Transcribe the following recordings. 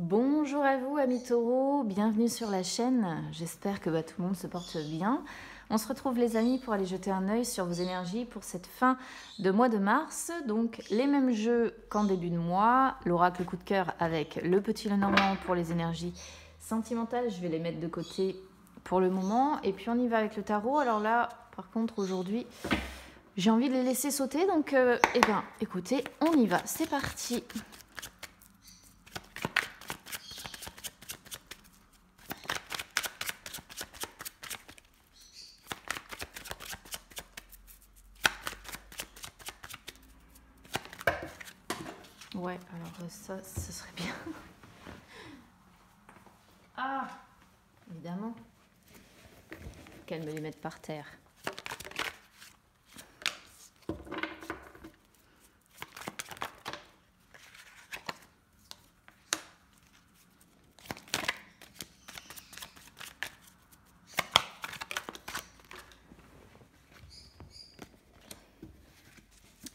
Bonjour à vous amis taureaux, bienvenue sur la chaîne, j'espère que tout le monde se porte bien. On se retrouve les amis pour aller jeter un œil sur vos énergies pour cette fin de mois de mars. Donc les mêmes jeux qu'en début de mois, l'oracle coup de cœur avec le petit Lenormand pour les énergies sentimentales, je vais les mettre de côté pour le moment. Et puis on y va avec le tarot, alors là par contre aujourd'hui j'ai envie de les laisser sauter, donc écoutez, on y va, c'est parti. Ouais, alors ça, ce serait bien. Ah, évidemment. Qu'elle me les mette par terre.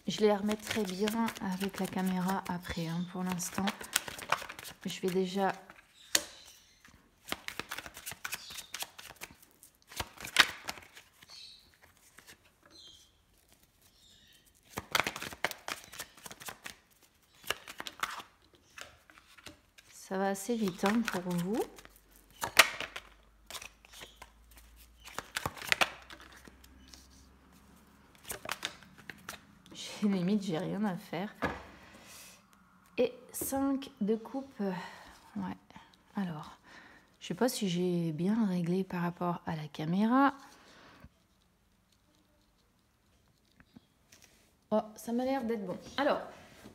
Je les remettrai bien avec la caméra après, hein, pour l'instant. Je vais déjà... Ça va assez vite hein, pour vous. Limite, j'ai rien à faire. Et 5 de coupe. Ouais. Alors, je sais pas si j'ai bien réglé par rapport à la caméra. Oh, ça m'a l'air d'être bon. Alors,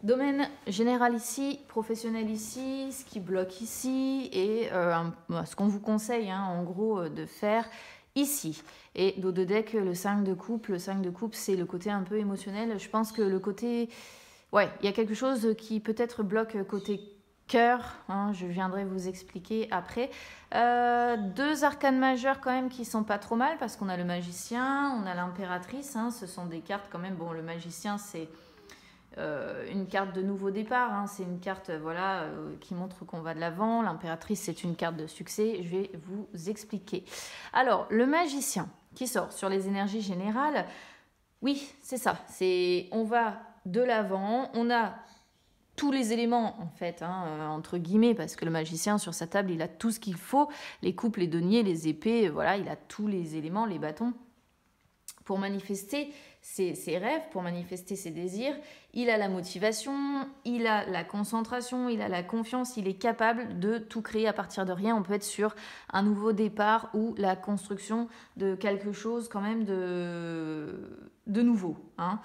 domaine général ici, professionnel ici, ce qui bloque ici et ce qu'on vous conseille hein, en gros de faire ici. Et dos de deck, le 5 de coupe. Le 5 de coupe, c'est le côté un peu émotionnel. Je pense que le côté... Ouais, il y a quelque chose qui peut-être bloque côté cœur. Hein, je viendrai vous expliquer après. Deux arcanes majeures quand même qui sont pas trop mal parce qu'on a le magicien, on a l'impératrice. Hein, ce sont des cartes quand même... Bon, le magicien, c'est... une carte de nouveau départ, hein, c'est une carte voilà, qui montre qu'on va de l'avant. L'impératrice, c'est une carte de succès. Je vais vous expliquer. Alors, le magicien qui sort sur les énergies générales, oui, c'est ça. On va de l'avant. On a tous les éléments, en fait, hein, entre guillemets, parce que le magicien, sur sa table, il a tout ce qu'il faut. Les coupes, les deniers, les épées, voilà, il a tous les éléments, les bâtons. Pour manifester ses rêves, pour manifester ses désirs, il a la motivation, il a la concentration, il a la confiance, il est capable de tout créer à partir de rien. On peut être sur un nouveau départ ou la construction de quelque chose quand même de nouveau. Hein.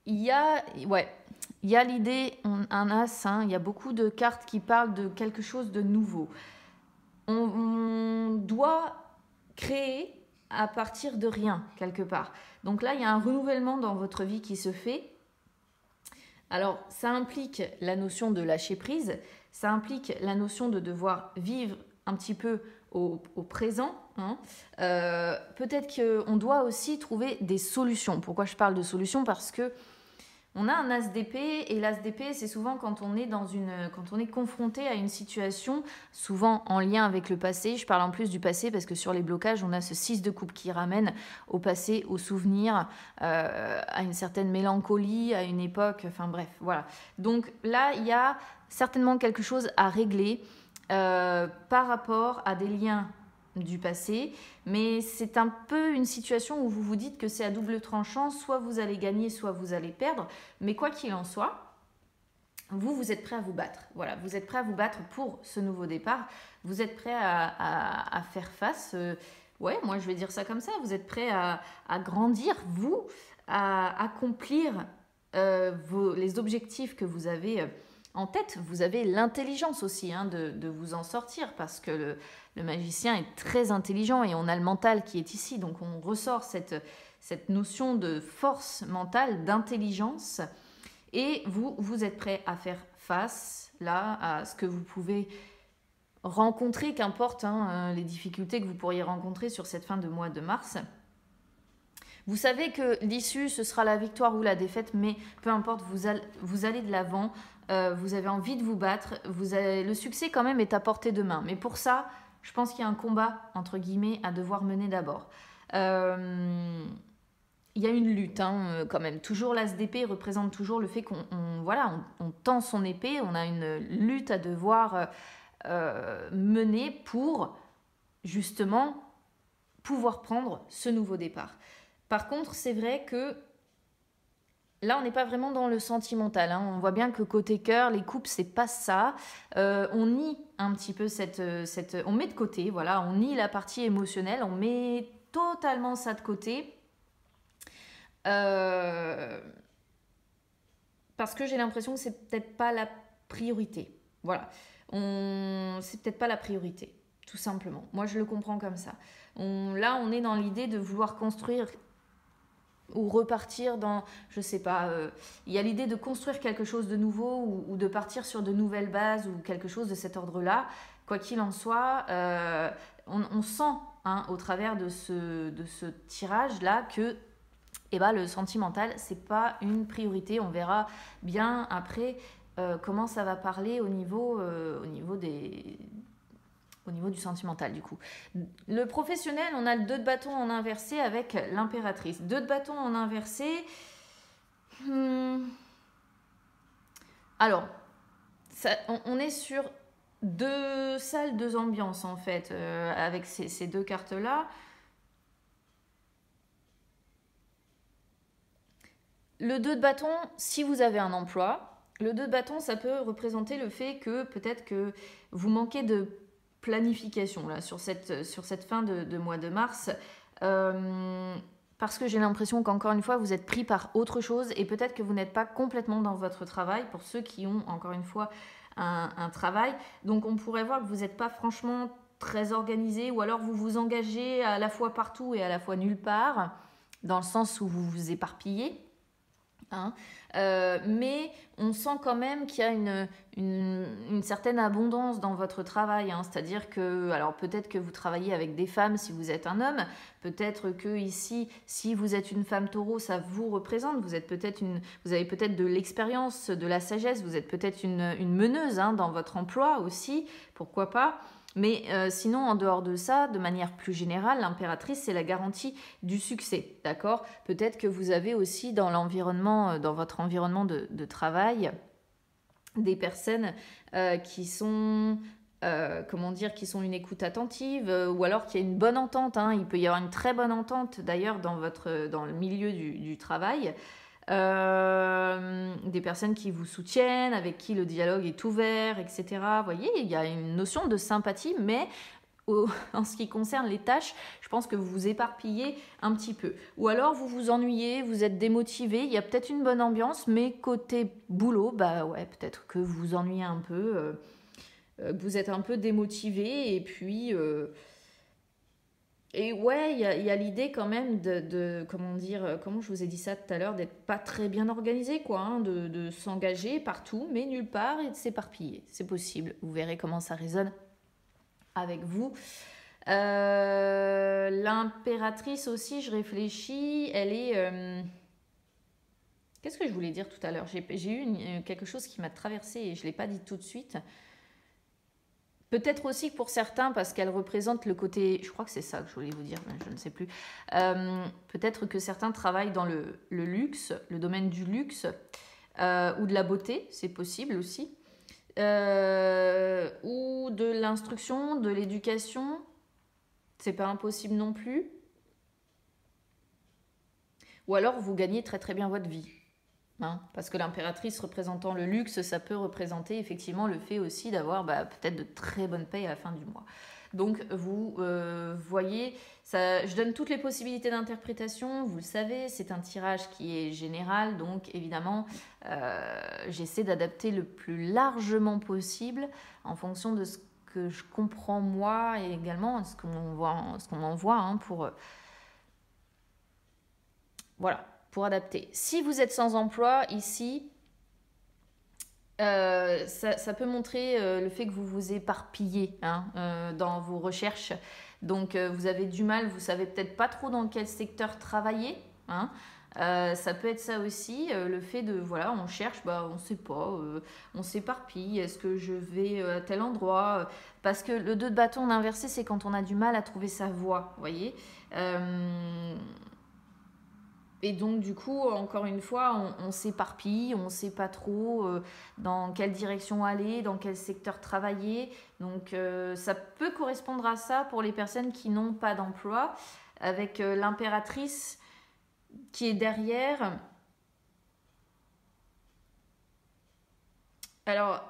Il y a l'idée, un as, hein, il y a beaucoup de cartes qui parlent de quelque chose de nouveau. On doit créer à partir de rien, quelque part. Donc là, il y a un renouvellement dans votre vie qui se fait. Alors, ça implique la notion de lâcher prise, ça implique la notion de devoir vivre un petit peu au présent. Hein. Peut-être qu'on doit aussi trouver des solutions. Pourquoi je parle de solutions? Parce que on a un as d'épée et l'as d'épée, c'est souvent quand on est confronté à une situation, souvent en lien avec le passé. Je parle en plus du passé parce que sur les blocages, on a ce 6 de coupe qui ramène au passé, au souvenir, à une certaine mélancolie, à une époque, enfin bref, voilà. Donc là, il y a certainement quelque chose à régler par rapport à des liens du passé, mais c'est un peu une situation où vous vous dites que c'est à double tranchant, soit vous allez gagner, soit vous allez perdre, mais quoi qu'il en soit, vous êtes prêt à vous battre. Voilà, vous êtes prêt à vous battre pour ce nouveau départ, vous êtes prêt à faire face, ouais, moi je vais dire ça comme ça, vous êtes prêt à grandir, vous, à accomplir les objectifs que vous avez en tête. Vous avez l'intelligence aussi hein, de vous en sortir parce que le magicien est très intelligent et on a le mental qui est ici. Donc on ressort cette notion de force mentale, d'intelligence et vous êtes prêt à faire face là à ce que vous pouvez rencontrer, qu'importe hein, les difficultés que vous pourriez rencontrer sur cette fin de mois de mars. Vous savez que l'issue, ce sera la victoire ou la défaite, mais peu importe, vous allez de l'avant. vous avez envie de vous battre, le succès quand même est à portée de main. Mais pour ça, je pense qu'il y a un combat, entre guillemets, à devoir mener d'abord. Il y a une lutte quand même. Toujours l'as d'épée représente toujours le fait on tend son épée, on a une lutte à devoir mener pour justement pouvoir prendre ce nouveau départ. Par contre, c'est vrai que là, on n'est pas vraiment dans le sentimental. On voit bien que côté cœur, les couples, c'est pas ça. On nie un petit peu on met de côté, voilà, on nie la partie émotionnelle, on met totalement ça de côté. Parce que j'ai l'impression que c'est peut-être pas la priorité. Voilà. C'est peut-être pas la priorité, tout simplement. Moi, je le comprends comme ça. Là, on est dans l'idée de vouloir construire ou repartir dans, je sais pas, il y a l'idée de construire quelque chose de nouveau ou de partir sur de nouvelles bases ou quelque chose de cet ordre-là. Quoi qu'il en soit, on sent au travers de ce tirage-là que le sentimental, c'est pas une priorité. On verra bien après comment ça va parler au niveau du sentimental du coup. Le professionnel, on a le 2 de bâton en inversé avec l'impératrice. 2 de bâton en inversé. Alors, on est sur 2 salles, 2 ambiances en fait, avec ces 2 cartes-là. Le 2 de bâton, si vous avez un emploi, le 2 de bâton, ça peut représenter le fait que peut-être que vous manquez de planification là, sur cette fin de mois de mars. Parce que j'ai l'impression qu'encore une fois, vous êtes pris par autre chose et peut-être que vous n'êtes pas complètement dans votre travail pour ceux qui ont encore une fois un travail. Donc on pourrait voir que vous n'êtes pas franchement très organisé ou alors vous vous engagez à la fois partout et à la fois nulle part, dans le sens où vous vous éparpillez. Mais on sent quand même qu'il y a une certaine abondance dans votre travail, c'est-à-dire que, alors peut-être que vous travaillez avec des femmes si vous êtes un homme, peut-être que ici, si vous êtes une femme taureau, ça vous représente, vous avez peut-être de l'expérience, de la sagesse, vous êtes peut-être une meneuse dans votre emploi aussi, pourquoi pas. Mais sinon, en dehors de ça, de manière plus générale, l'impératrice, c'est la garantie du succès, d'accord ? Peut-être que vous avez aussi dans votre environnement de travail, des personnes qui sont, qui sont une écoute attentive, ou alors qu'il y a une bonne entente. Il peut y avoir une très bonne entente, d'ailleurs, dans le milieu du travail. Des personnes qui vous soutiennent, avec qui le dialogue est ouvert, etc. Vous voyez, il y a une notion de sympathie, mais en ce qui concerne les tâches, je pense que vous vous éparpillez un petit peu. Ou alors vous vous ennuyez, vous êtes démotivé, il y a peut-être une bonne ambiance, mais côté boulot, peut-être que vous vous ennuyez un peu, vous êtes un peu démotivé, et puis... Et ouais, il y a l'idée quand même comment je vous ai dit ça tout à l'heure, d'être pas très bien organisé, quoi, de s'engager partout, mais nulle part, et de s'éparpiller. C'est possible, vous verrez comment ça résonne avec vous. L'impératrice aussi, je réfléchis, elle est... Qu'est-ce que je voulais dire tout à l'heure ? J'ai eu quelque chose qui m'a traversée et je ne l'ai pas dit tout de suite. Peut-être aussi pour certains, parce qu'elle représente le côté... Je crois que c'est ça que je voulais vous dire, mais je ne sais plus. Peut-être que certains travaillent dans le luxe, le domaine du luxe, ou de la beauté, c'est possible aussi. Ou de l'instruction, de l'éducation, c'est pas impossible non plus. Ou alors vous gagnez très très bien votre vie. Parce que l'impératrice représentant le luxe, ça peut représenter effectivement le fait aussi d'avoir peut-être de très bonnes payes à la fin du mois. Donc vous voyez, je donne toutes les possibilités d'interprétation, vous le savez, c'est un tirage qui est général, donc évidemment j'essaie d'adapter le plus largement possible en fonction de ce que je comprends moi et également ce qu'on m'envoie pour... Voilà. Pour adapter. Si vous êtes sans emploi, ici, ça peut montrer le fait que vous vous éparpillez dans vos recherches. Donc, vous avez du mal, vous savez peut-être pas trop dans quel secteur travailler. Ça peut être ça aussi, le fait de, voilà, on cherche, on ne sait pas, on s'éparpille, est-ce que je vais à tel endroit parce que le 2 de bâton inversé, c'est quand on a du mal à trouver sa voie, vous voyez. Et donc, du coup, encore une fois, on s'éparpille, on ne sait pas trop dans quelle direction aller, dans quel secteur travailler. Donc, ça peut correspondre à ça pour les personnes qui n'ont pas d'emploi, avec l'impératrice qui est derrière. Alors,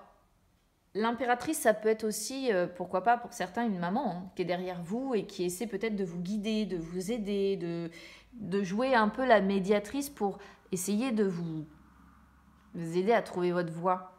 l'impératrice, ça peut être aussi, pourquoi pas pour certains, une maman qui est derrière vous et qui essaie peut-être de vous guider, de vous aider, de jouer un peu la médiatrice pour essayer de vous aider à trouver votre voie.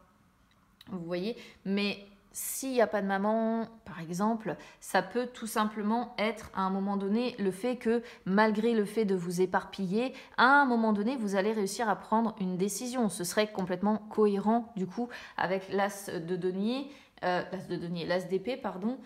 Vous voyez? Mais s'il n'y a pas de maman, par exemple, ça peut tout simplement être à un moment donné le fait que malgré le fait de vous éparpiller, à un moment donné, vous allez réussir à prendre une décision. Ce serait complètement cohérent du coup avec l'as de denier, l'as d'épée, pardon,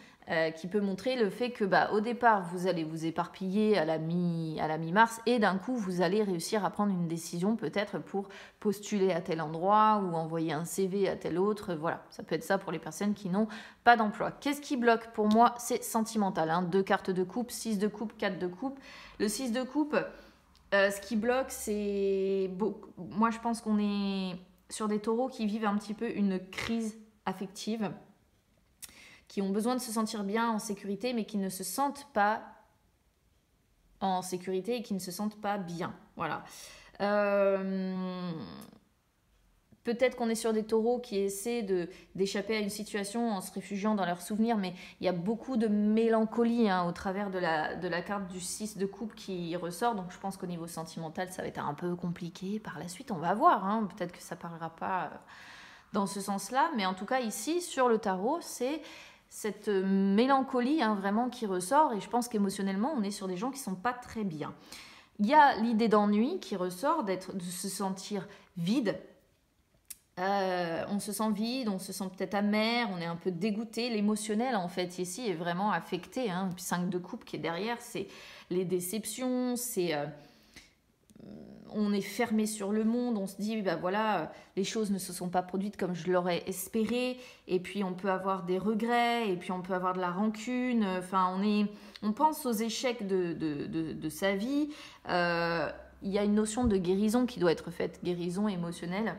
qui peut montrer le fait que au départ, vous allez vous éparpiller à la mi-mars et d'un coup, vous allez réussir à prendre une décision peut-être pour postuler à tel endroit ou envoyer un CV à tel autre. Voilà, ça peut être ça pour les personnes qui n'ont pas d'emploi. Qu'est-ce qui bloque? Pour moi, c'est sentimental. 2 cartes de coupe, 6 de coupe, 4 de coupe. Le 6 de coupe, ce qui bloque, c'est... Moi, je pense qu'on est sur des taureaux qui vivent un petit peu une crise affective, qui ont besoin de se sentir bien en sécurité, mais qui ne se sentent pas en sécurité et qui ne se sentent pas bien. Voilà. Peut-être qu'on est sur des taureaux qui essaient d'échapper à une situation en se réfugiant dans leurs souvenirs, mais il y a beaucoup de mélancolie au travers de la carte du 6 de coupe qui ressort. Donc je pense qu'au niveau sentimental, ça va être un peu compliqué. Par la suite, on va voir. Peut-être que ça ne parlera pas dans ce sens-là. Mais en tout cas, ici, sur le tarot, c'est cette mélancolie vraiment qui ressort. Et je pense qu'émotionnellement, on est sur des gens qui ne sont pas très bien. Il y a l'idée d'ennui qui ressort, de se sentir vide. On se sent vide, on se sent peut-être amer, on est un peu dégoûté. L'émotionnel, en fait, ici, est vraiment affecté. 5 de coupe qui est derrière, c'est les déceptions, c'est... on est fermé sur le monde, on se dit voilà, les choses ne se sont pas produites comme je l'aurais espéré, et puis on peut avoir des regrets, et puis on peut avoir de la rancune, on pense aux échecs de sa vie. Il y a une notion de guérison qui doit être faite, guérison émotionnelle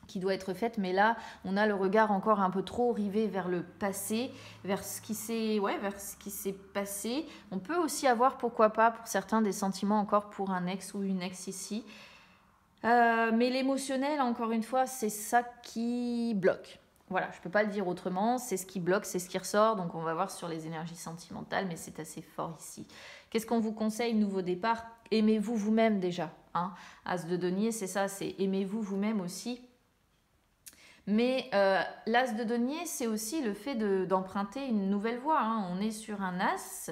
qui doit être faite, mais là on a le regard encore un peu trop rivé vers le passé, vers ce qui s'est passé. On peut aussi avoir, pourquoi pas, pour certains, des sentiments encore pour un ex ou une ex ici. Mais l'émotionnel, encore une fois, c'est ça qui bloque. Voilà, je ne peux pas le dire autrement, c'est ce qui bloque, c'est ce qui ressort, donc on va voir sur les énergies sentimentales, mais c'est assez fort ici. Qu'est-ce qu'on vous conseille, nouveau départ? Aimez-vous vous-même déjà. As de denier, c'est ça, c'est aimez-vous vous-même aussi. Mais l'as de denier, c'est aussi le fait d'emprunter une nouvelle voie. On est sur un as,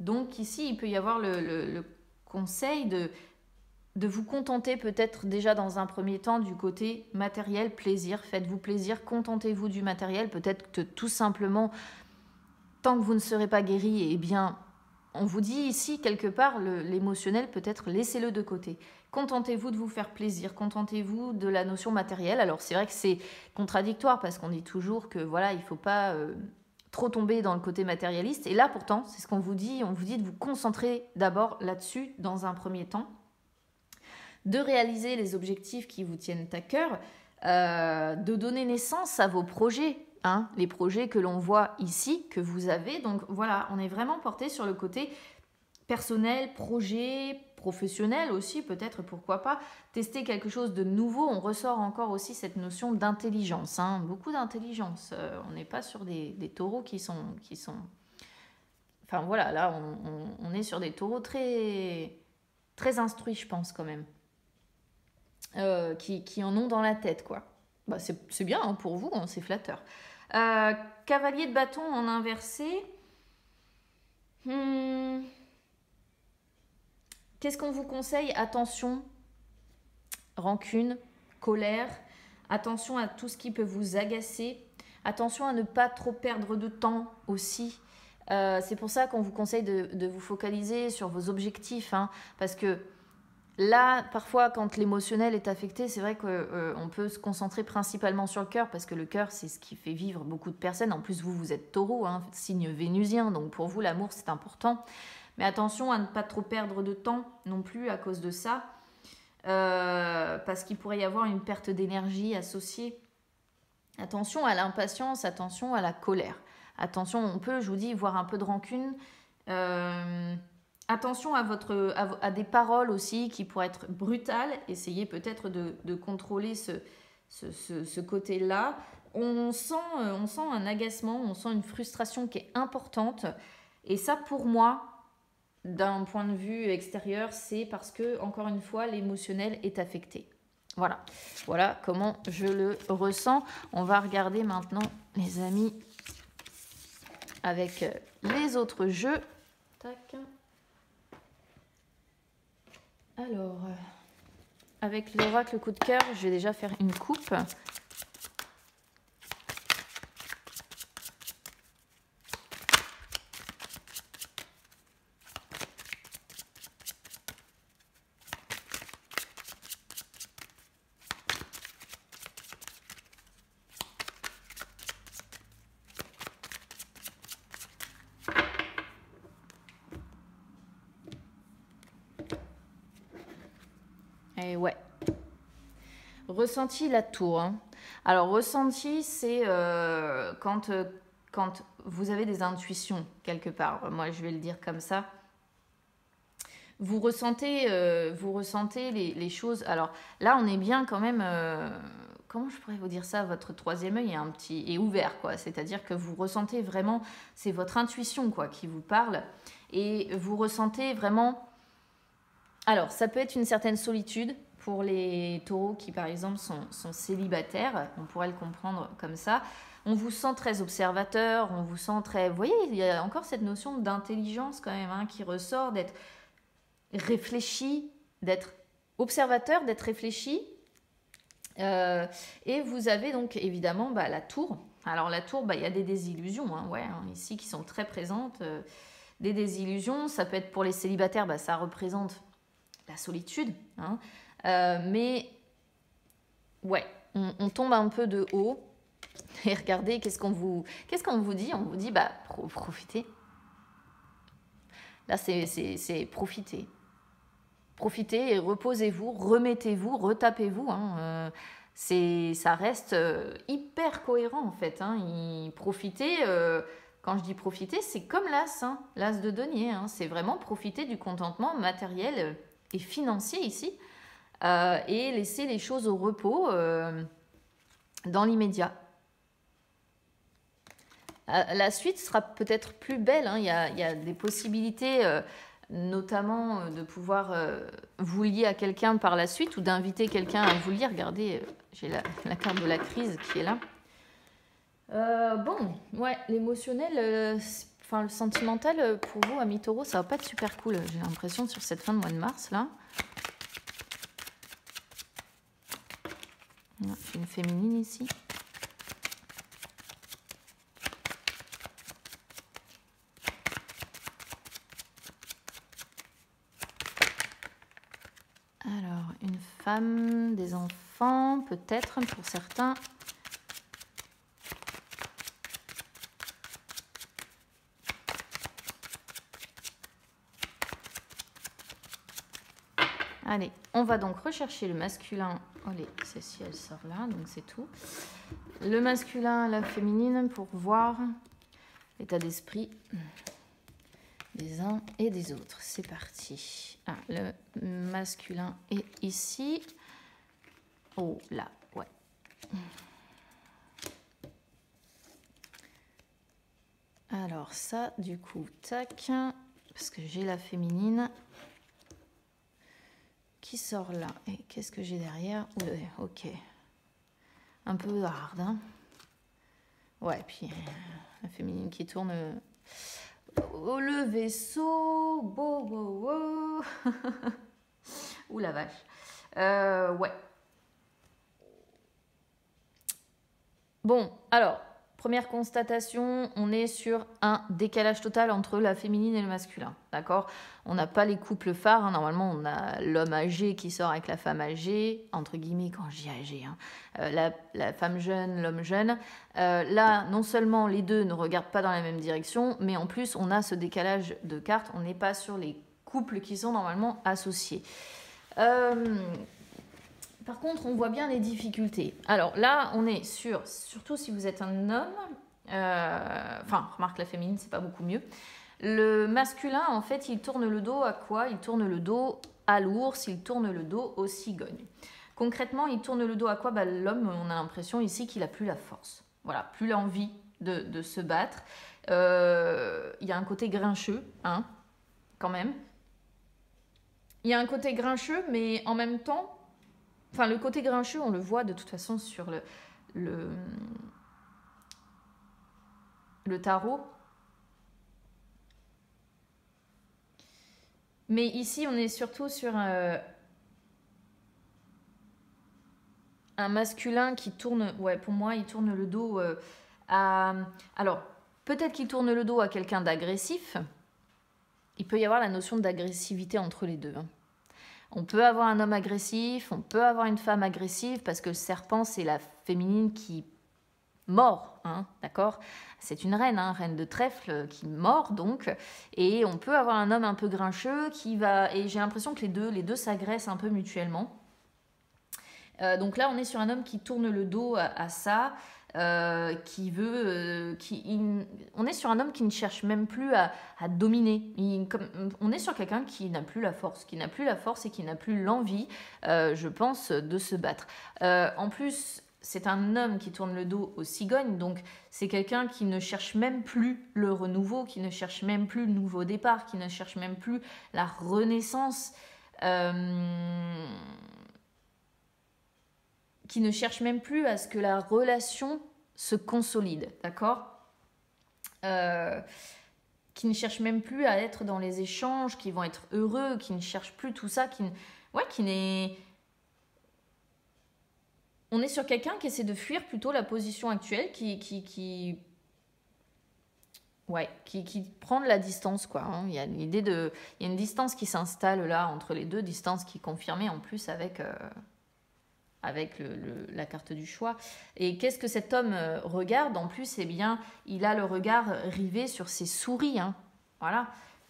donc ici, il peut y avoir le conseil de vous contenter peut-être déjà dans un premier temps du côté matériel, plaisir. Faites-vous plaisir, contentez-vous du matériel. Peut-être que tout simplement, tant que vous ne serez pas guéri, eh bien, on vous dit ici, quelque part, l'émotionnel, peut-être laissez-le de côté. Contentez-vous de vous faire plaisir, contentez-vous de la notion matérielle. Alors c'est vrai que c'est contradictoire parce qu'on dit toujours que voilà, il ne faut pas trop tomber dans le côté matérialiste. Et là pourtant, c'est ce qu'on vous dit, on vous dit de vous concentrer d'abord là-dessus dans un premier temps, de réaliser les objectifs qui vous tiennent à cœur, de donner naissance à vos projets. Les projets que l'on voit ici, que vous avez. Donc voilà, on est vraiment porté sur le côté personnel, projet, professionnel aussi, peut-être, pourquoi pas. Tester quelque chose de nouveau, on ressort encore aussi cette notion d'intelligence. Beaucoup d'intelligence. On n'est pas sur des taureaux qui sont... Enfin voilà, là, on est sur des taureaux très, très instruits, je pense, quand même. Qui en ont dans la tête, quoi. C'est bien pour vous, c'est flatteur. Cavalier de bâton en inversé. Qu'est-ce qu'on vous conseille? Attention, rancune, colère. Attention à tout ce qui peut vous agacer. Attention à ne pas trop perdre de temps aussi. C'est pour ça qu'on vous conseille de vous focaliser sur vos objectifs. Parce que Là, parfois, quand l'émotionnel est affecté, c'est vrai qu'on peut se concentrer principalement sur le cœur, parce que le cœur, c'est ce qui fait vivre beaucoup de personnes. En plus, vous êtes taureau, hein, signe vénusien, donc pour vous, l'amour, c'est important. Mais attention à ne pas trop perdre de temps non plus à cause de ça, parce qu'il pourrait y avoir une perte d'énergie associée. Attention à l'impatience, attention à la colère. Attention, on peut, je vous dis, voir un peu de rancune. Attention à des paroles aussi qui pourraient être brutales. Essayez peut-être de contrôler ce côté-là. On sent un agacement, on sent une frustration qui est importante. Et ça, pour moi, d'un point de vue extérieur, c'est parce que, encore une fois, l'émotionnel est affecté. Voilà comment je le ressens. On va regarder maintenant, les amis, avec les autres jeux. Tac. Alors, avec l'oracle coup de cœur, je vais déjà faire une coupe. Et ouais. Ressenti, la tour. Hein. Alors, ressenti, c'est quand vous avez des intuitions quelque part. Moi, je vais le dire comme ça. Vous ressentez les choses. Alors, là, on est bien quand même... comment je pourrais vous dire ça? Votre troisième œil est ouvert, quoi. C'est-à-dire que vous ressentez vraiment... C'est votre intuition, quoi, qui vous parle. Et vous ressentez vraiment... Alors, ça peut être une certaine solitude pour les taureaux qui, par exemple, sont célibataires. On pourrait le comprendre comme ça. On vous sent très observateur, on vous sent très... Vous voyez, il y a encore cette notion d'intelligence quand même qui ressort, d'être réfléchi, d'être observateur, d'être réfléchi. Et vous avez donc évidemment la tour. Alors la tour, il y a des désillusions ici qui sont très présentes. Des désillusions, ça peut être pour les célibataires, ça représente la solitude, mais ouais, on tombe un peu de haut. Et regardez, qu'est-ce qu'on vous dit? On vous dit, profitez. Là, c'est profiter. Profitez et reposez-vous, remettez-vous, retapez-vous. Ça reste hyper cohérent en fait. Profitez, quand je dis profiter, c'est comme l'as, l'as de denier. C'est vraiment profiter du contentement matériel et financier ici et laisser les choses au repos dans l'immédiat. La suite sera peut-être plus belle. Il y a des possibilités, notamment de pouvoir vous lier à quelqu'un par la suite ou d'inviter quelqu'un à vous lier. Regardez, j'ai la carte de la crise qui est là. L'émotionnel, le sentimental pour vous, amis taureaux, ça va pas être super cool. J'ai l'impression sur cette fin de mois de mars là. J'ai une féminine ici. Alors, une femme, des enfants, peut-être pour certains. Allez, on va donc rechercher le masculin. Allez, celle-ci, elle sort là, donc c'est tout. Le masculin, la féminine, pour voir l'état d'esprit des uns et des autres. C'est parti. Le masculin est ici. Oh là, ouais. Alors ça, du coup, tac, parce que j'ai la féminine qui sort là. Et qu'est-ce que j'ai derrière? Ok. Un peu hard, Ouais, puis la féminine qui tourne... Oh, le vaisseau, beau. Ouh la vache. Ouais. Bon, alors, première constatation, on est sur un décalage total entre la féminine et le masculin, d'accord? On n'a pas les couples phares, hein. Normalement on a l'homme âgé qui sort avec la femme âgée, entre guillemets quand je dis âgé, hein. La femme jeune, l'homme jeune. Là, non seulement les deux ne regardent pas dans la même direction, mais en plus on a ce décalage de cartes, on n'est pas sur les couples qui sont normalement associés. Par contre, on voit bien les difficultés. Alors là, on est sur, surtout si vous êtes un homme, enfin, remarque la féminine, c'est pas beaucoup mieux. Le masculin, en fait, il tourne le dos à quoi? Il tourne le dos à l'ours, il tourne le dos aux cigognes. Concrètement, il tourne le dos à quoi? L'homme, on a l'impression ici qu'il n'a plus la force. Voilà, plus l'envie de se battre. Il y a un côté grincheux, hein, quand même. Il y a un côté grincheux, mais en même temps, enfin, le côté grincheux, on le voit de toute façon sur le tarot. Mais ici, on est surtout sur un masculin qui tourne, ouais, pour moi, il tourne le dos à... Alors, peut-être qu'il tourne le dos à quelqu'un d'agressif. Il peut y avoir la notion d'agressivité entre les deux, hein. On peut avoir un homme agressif, on peut avoir une femme agressive, parce que le serpent, c'est la féminine qui mord, hein, d'accord? C'est une reine, hein, reine de trèfle qui mord, donc. Et on peut avoir un homme un peu grincheux qui va... Et j'ai l'impression que les deux s'agressent un peu mutuellement. Donc là, on est sur un homme qui tourne le dos à ça, qui veut... On est sur un homme qui ne cherche même plus à dominer. On est sur quelqu'un qui n'a plus la force, et qui n'a plus l'envie, je pense, de se battre. En plus, c'est un homme qui tourne le dos aux cigognes, donc c'est quelqu'un qui ne cherche même plus le renouveau, qui ne cherche même plus le nouveau départ, qui ne cherche même plus la renaissance, qui ne cherche même plus à ce que la relation se consolide, d'accord? Qui ne cherche même plus à être dans les échanges, qui vont être heureux, qui ne cherche plus tout ça, qui n'est... On est sur quelqu'un qui essaie de fuir plutôt la position actuelle, qui prend de la distance, quoi, hein. Il y a l'idée de... Il y a une distance qui s'installe là entre les deux, distance qui est confirmée en plus avec la carte du choix. Et qu'est-ce que cet homme regarde? En plus, eh bien, il a le regard rivé sur ses souris, hein. Voilà.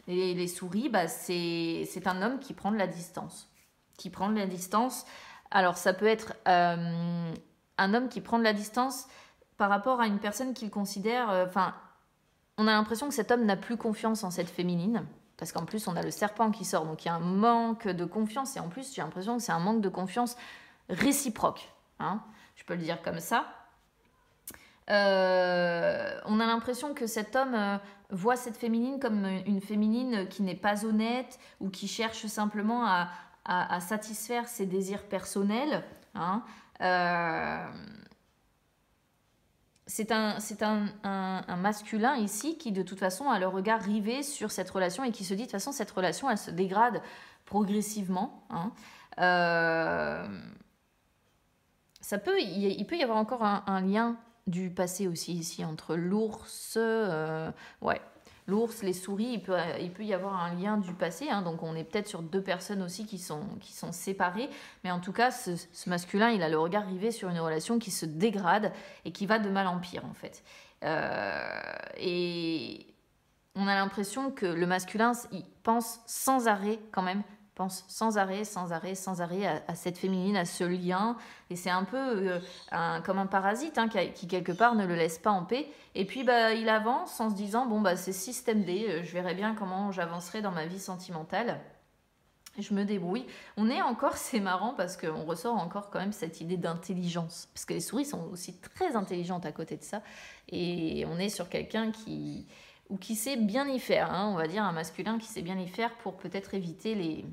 Et les souris, c'est un homme qui prend de la distance. Alors, ça peut être un homme qui prend de la distance par rapport à une personne qu'il considère... on a l'impression que cet homme n'a plus confiance en cette féminine. Parce qu'en plus, on a le serpent qui sort. Donc, il y a un manque de confiance. Et en plus, j'ai l'impression que c'est un manque de confiance réciproque, hein, je peux le dire comme ça. On a l'impression que cet homme voit cette féminine comme une féminine qui n'est pas honnête ou qui cherche simplement à satisfaire ses désirs personnels, hein. C'est un masculin ici qui de toute façon a le regard rivé sur cette relation et qui se dit de toute façon cette relation elle se dégrade progressivement, hein. Il peut y avoir encore un lien du passé aussi ici entre l'ours, l'ours, les souris, il peut y avoir un lien du passé, hein, donc on est peut-être sur deux personnes aussi qui sont séparées, mais en tout cas ce masculin il a le regard rivé sur une relation qui se dégrade et qui va de mal en pire en fait. Et on a l'impression que le masculin il pense sans arrêt quand même, pense sans arrêt à cette féminine, à ce lien. Et c'est un peu comme un parasite, hein, qui quelque part ne le laisse pas en paix. Et puis il avance en se disant, bon, c'est système D, je verrai bien comment j'avancerai dans ma vie sentimentale. Je me débrouille. On est encore, c'est marrant parce qu'on ressort encore quand même cette idée d'intelligence. Parce que les souris sont aussi très intelligentes à côté de ça. Et on est sur quelqu'un qui sait bien y faire, hein, on va dire un masculin qui sait bien y faire pour peut-être éviter les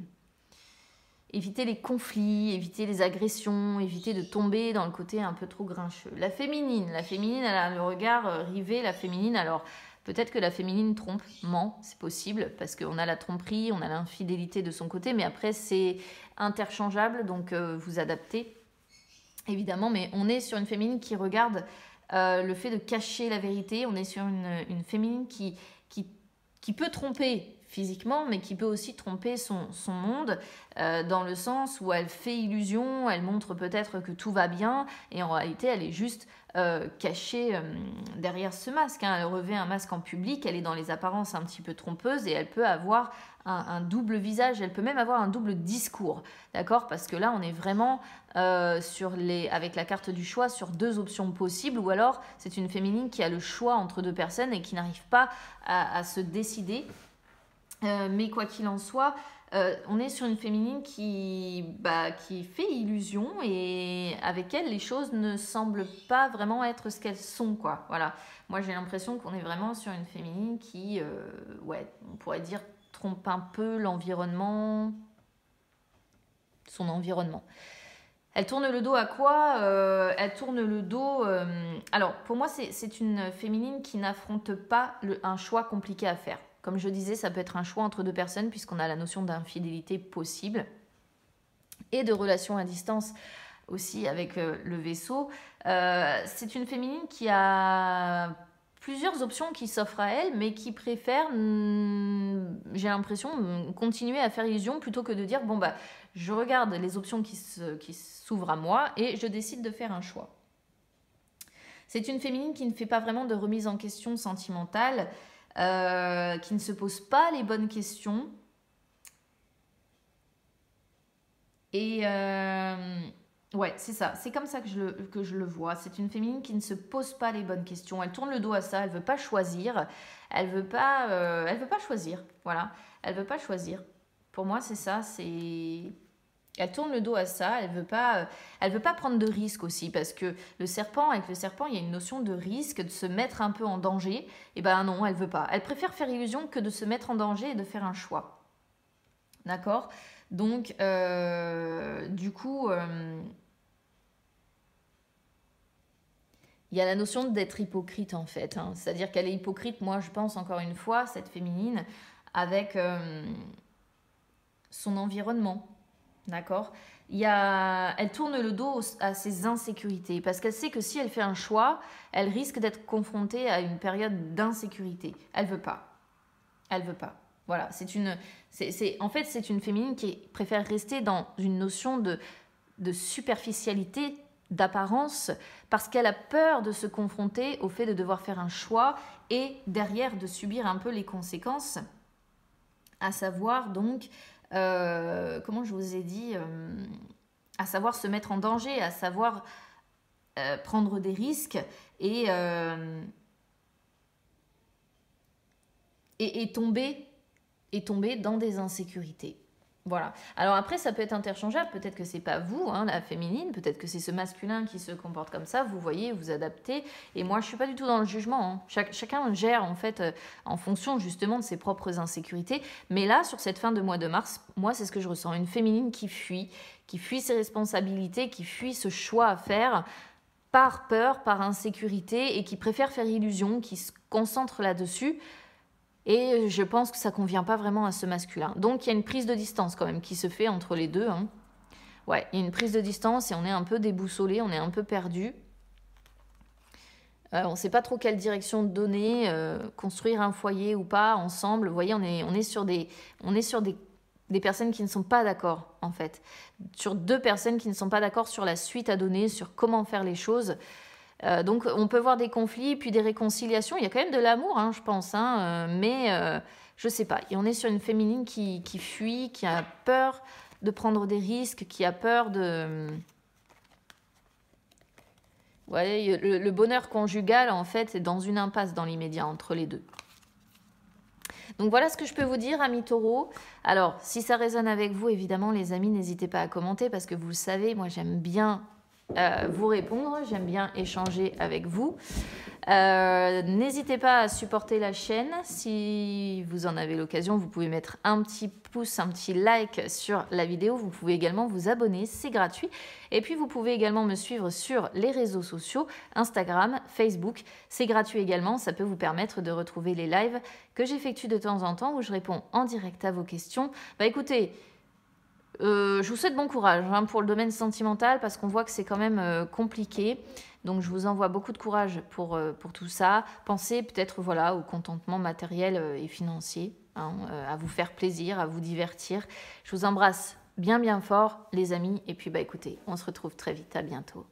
conflits, éviter les agressions, éviter de tomber dans le côté un peu trop grincheux. La féminine, elle a le regard rivé, la féminine, alors peut-être que la féminine trompe, ment, c'est possible, parce qu'on a la tromperie, on a l'infidélité de son côté, mais après c'est interchangeable, donc vous adaptez. évidemment, mais on est sur une féminine qui regarde le fait de cacher la vérité. On est sur une féminine qui peut tromper physiquement, mais qui peut aussi tromper son monde, dans le sens où elle fait illusion, elle montre peut-être que tout va bien, et en réalité, elle est juste cachée derrière ce masque. Hein. Elle revêt un masque en public, elle est dans les apparences un petit peu trompeuses, et elle peut avoir un double visage, elle peut même avoir un double discours, d'accord? Parce que là, on est vraiment avec la carte du choix sur 2 options possibles, ou alors c'est une féminine qui a le choix entre 2 personnes et qui n'arrive pas à se décider. Mais quoi qu'il en soit, on est sur une féminine qui fait illusion, et avec elle, les choses ne semblent pas vraiment être ce qu'elles sont, quoi. Voilà. Moi, j'ai l'impression qu'on est vraiment sur une féminine qui, on pourrait dire, trompe un peu l'environnement, son environnement. Elle tourne le dos à quoi? Elle tourne le dos... Alors, pour moi, c'est une féminine qui n'affronte pas un choix compliqué à faire. Comme je disais, ça peut être un choix entre 2 personnes, puisqu'on a la notion d'infidélité possible, et de relation à distance aussi avec le vaisseau. C'est une féminine qui a plusieurs options qui s'offrent à elle, mais qui préfère, j'ai l'impression, continuer à faire illusion plutôt que de dire, bon, je regarde les options qui s'ouvrent à moi et je décide de faire un choix. C'est une féminine qui ne fait pas vraiment de remise en question sentimentale, qui ne se pose pas les bonnes questions. Et ouais, c'est ça. C'est comme ça que je le vois. C'est une féminine qui ne se pose pas les bonnes questions. Elle tourne le dos à ça. Elle veut pas choisir. Elle veut pas choisir. Voilà. Elle veut pas choisir. Pour moi, c'est ça. Elle tourne le dos à ça. Elle veut pas prendre de risques aussi, parce que avec le serpent, il y a une notion de risque, de se mettre un peu en danger. Et ben non, elle veut pas. Elle préfère faire illusion que de se mettre en danger et de faire un choix. D'accord? Donc, du coup, il y a la notion d'être hypocrite, en fait. Hein. C'est-à-dire qu'elle est hypocrite, moi, je pense, encore une fois, cette féminine, avec son environnement. D'accord? Elle tourne le dos à ses insécurités, parce qu'elle sait que si elle fait un choix, elle risque d'être confrontée à une période d'insécurité. Elle veut pas. Elle veut pas. Voilà, en fait, c'est une féminine qui préfère rester dans une notion de superficialité, d'apparence, parce qu'elle a peur de se confronter au fait de devoir faire un choix et derrière de subir un peu les conséquences, à savoir donc, comment je vous ai dit, à savoir se mettre en danger, à savoir prendre des risques et tomber dans des insécurités. Voilà. Alors après, ça peut être interchangeable. Peut-être que c'est pas vous, hein, la féminine. Peut-être que c'est ce masculin qui se comporte comme ça. Vous voyez, vous adaptez. Et moi, je suis pas du tout dans le jugement. Hein. Chacun gère en fait en fonction justement de ses propres insécurités. Mais là, sur cette fin de mois de mars, moi, c'est ce que je ressens. Une féminine qui fuit ses responsabilités, qui fuit ce choix à faire par peur, par insécurité, et qui préfère faire illusion, qui se concentre là-dessus. Et je pense que ça ne convient pas vraiment à ce masculin. Donc, il y a une prise de distance quand même qui se fait entre les deux. Hein. Ouais, il y a une prise de distance et on est un peu déboussolé, on est un peu perdu. On ne sait pas trop quelle direction donner, construire un foyer ou pas ensemble. Vous voyez, on est sur des personnes qui ne sont pas d'accord, en fait. Sur 2 personnes qui ne sont pas d'accord sur la suite à donner, sur comment faire les choses. Donc on peut voir des conflits puis des réconciliations. Il y a quand même de l'amour, hein, je pense, hein, mais je sais pas. Et on est sur une féminine qui fuit, qui a peur de prendre des risques, qui a peur de... Ouais, le bonheur conjugal, en fait, est dans une impasse dans l'immédiat entre les deux. Donc voilà ce que je peux vous dire, amis taureaux. Alors, si ça résonne avec vous, évidemment, les amis, n'hésitez pas à commenter, parce que vous le savez, moi j'aime bien vous répondre, j'aime bien échanger avec vous. N'hésitez pas à supporter la chaîne. Si vous en avez l'occasion, vous pouvez mettre un petit pouce, un petit like sur la vidéo. Vous pouvez également vous abonner, c'est gratuit. Et puis vous pouvez également me suivre sur les réseaux sociaux, Instagram, Facebook. C'est gratuit également, ça peut vous permettre de retrouver les lives que j'effectue de temps en temps où je réponds en direct à vos questions. Écoutez, Je vous souhaite bon courage hein, pour le domaine sentimental parce qu'on voit que c'est quand même compliqué. Donc je vous envoie beaucoup de courage pour tout ça. Pensez peut-être voilà, au contentement matériel et financier, hein, à vous faire plaisir, à vous divertir. Je vous embrasse bien bien fort les amis. Et puis bah écoutez, on se retrouve très vite. À bientôt.